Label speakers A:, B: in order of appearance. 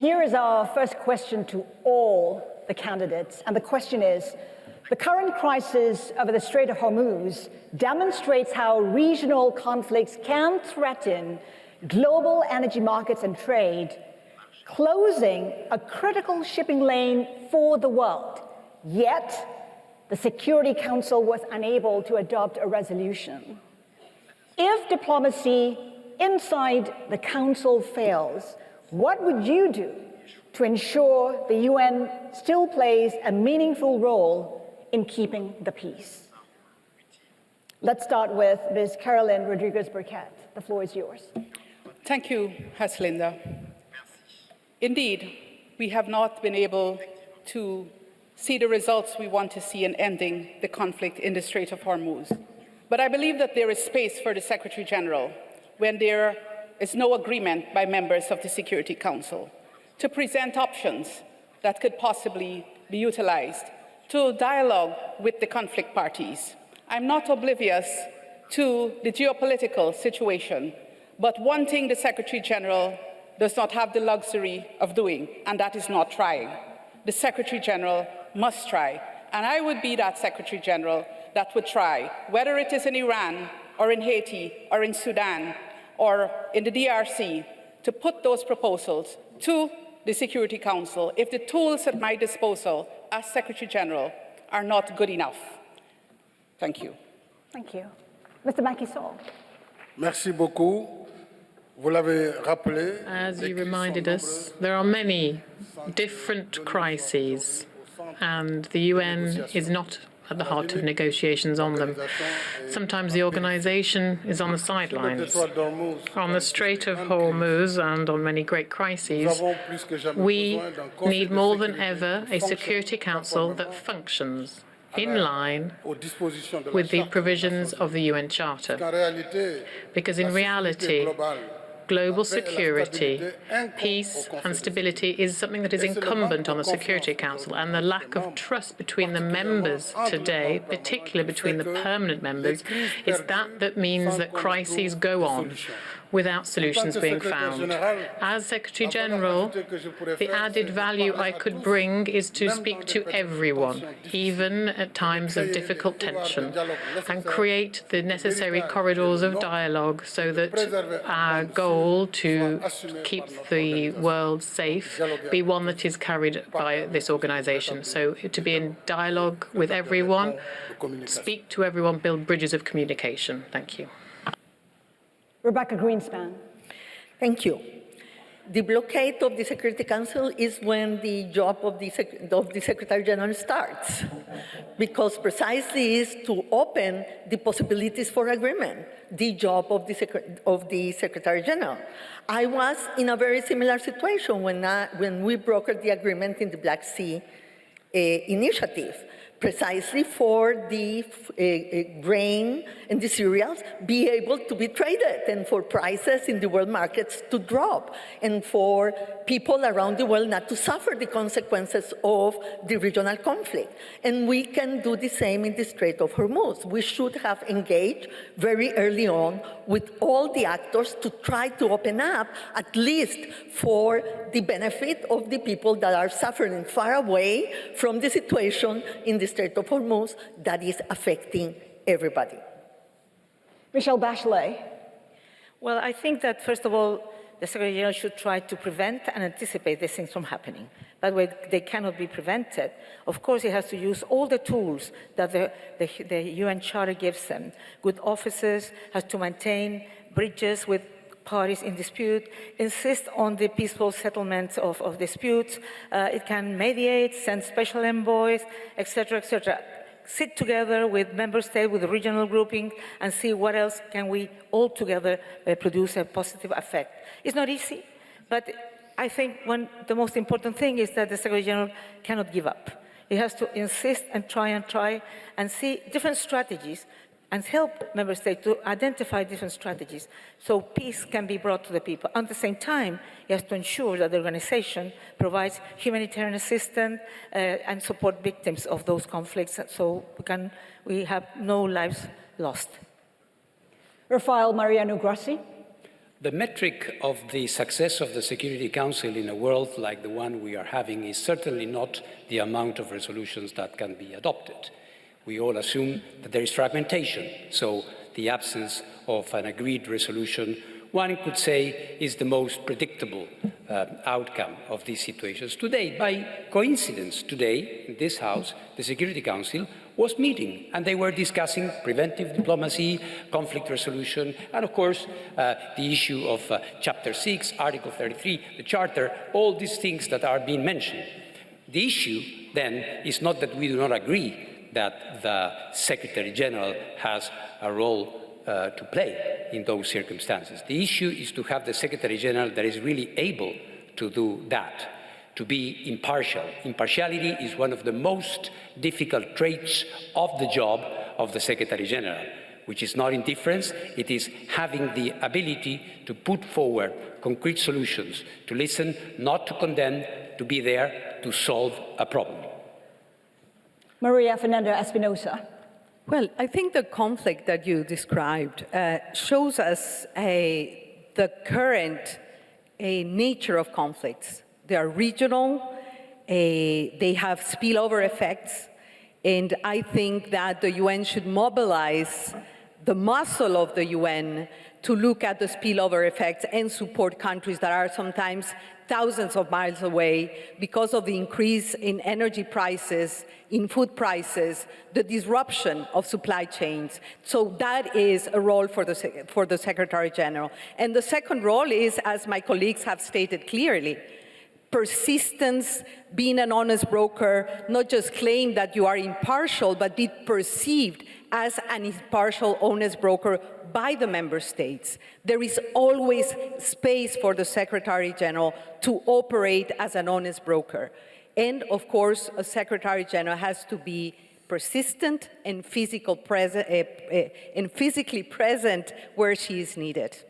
A: Here is our first question to all the candidates, and the question is, the current crisis over the Strait of Hormuz demonstrates how regional conflicts can threaten global energy markets and trade, closing a critical shipping lane for the world. Yet, the Security Council was unable to adopt a resolution. If diplomacy inside the Council fails, what would you do to ensure the UN still plays a meaningful role in keeping the peace? Let's start with Ms. Caroline Rodriguez-Burkett. The floor is yours.
B: Thank you, Haslinda. Indeed, we have not been able to see the results we want to see in ending the conflict in the Strait of Hormuz. But I believe that there is space for the Secretary General when there is no agreement by members of the Security Council to present options that could possibly be utilized to dialogue with the conflict parties. I'm not oblivious to the geopolitical situation, but one thing the Secretary General does not have the luxury of doing, and that is not trying. The Secretary General must try, and I would be that Secretary General that would try, whether it is in Iran or in Haiti or in Sudan or in the DRC, to put those proposals to the Security Council if the tools at my disposal as Secretary General are not good enough. Thank you.
A: Thank you. Mr. Macky Sall.
C: Merci beaucoup. Vous l'avez rappelé.
D: As you reminded us, there are many different crises, and the UN is not at the heart of negotiations on them. Sometimes the organization is on the sidelines. On the Strait of Hormuz and on many great crises, we need more than ever a Security Council that functions in line with the provisions of the UN Charter. Because in reality, global security, peace and stability is something that is incumbent on the Security Council, and the lack of trust between the members today, particularly between the permanent members, is that means that crises go on without solutions being found. As Secretary General, the added value I could bring is to speak to everyone, even at times of difficult tension, and create the necessary corridors of dialogue so that our goal to keep the world safe be one that is carried by this organization. So to be in dialogue with everyone, speak to everyone, build bridges of communication. Thank you.
A: Rebecca Greenspan.
E: Thank you. The blockade of the Security Council is when the job of the Secretary General starts, because precisely is to open the possibilities for agreement, the job of the Secretary General. I was in a very similar situation when we brokered the agreement in the Black Sea initiative, precisely for the grain and the cereals be able to be traded, and for prices in the world markets to drop, and for people around the world not to suffer the consequences of the regional conflict. And we can do the same in the Strait of Hormuz. We should have engaged very early on with all the actors to try to open up, at least for the benefit of the people that are suffering far away from the situation in the Strait of Hormuz that is affecting everybody.
A: Michelle Bachelet.
F: Well, I think that, first of all, the Secretary General should try to prevent and anticipate these things from happening. That way, they cannot be prevented. Of course, he has to use all the tools that the UN Charter gives them. Good officers, has to maintain bridges with parties in dispute, insist on the peaceful settlement of disputes. It can mediate, send special envoys, etc., etc. Sit together with member states, with the regional grouping, and see what else can we all together produce a positive effect. It's not easy, but I think the most important thing is that the Secretary General cannot give up. He has to insist and try and see different strategies and help member states to identify different strategies so peace can be brought to the people. At the same time, he has to ensure that the organization provides humanitarian assistance and support victims of those conflicts so we have no lives lost.
A: Rafael Mariano Grossi.
G: The metric of the success of the Security Council in a world like the one we are having is certainly not the amount of resolutions that can be adopted. We all assume that there is fragmentation, so the absence of an agreed resolution, one could say, is the most predictable outcome of these situations. Today, by coincidence, today, in this House, the Security Council was meeting, and they were discussing preventive diplomacy, conflict resolution, and of course, the issue of Chapter 6, Article 33, the Charter, all these things that are being mentioned. The issue, then, is not that we do not agree that the Secretary General has a role to play in those circumstances. The issue is to have the Secretary General that is really able to do that, to be impartial. Impartiality is one of the most difficult traits of the job of the Secretary General, which is not indifference, it is having the ability to put forward concrete solutions, to listen, not to condemn, to be there to solve a problem.
A: Maria Fernanda Espinosa.
H: Well, I think the conflict that you described shows us the current nature of conflicts. They are regional, they have spillover effects, and I think that the UN should mobilize the muscle of the UN to look at the spillover effects and support countries that are sometimes thousands of miles away because of the increase in energy prices, in food prices, the disruption of supply chains. So that is a role for the Secretary General. And the second role is, as my colleagues have stated clearly, persistence, being an honest broker, not just claim that you are impartial, but be perceived as an impartial, honest broker by the member states. There is always space for the Secretary General to operate as an honest broker. And of course, a Secretary General has to be persistent and physically present where she is needed.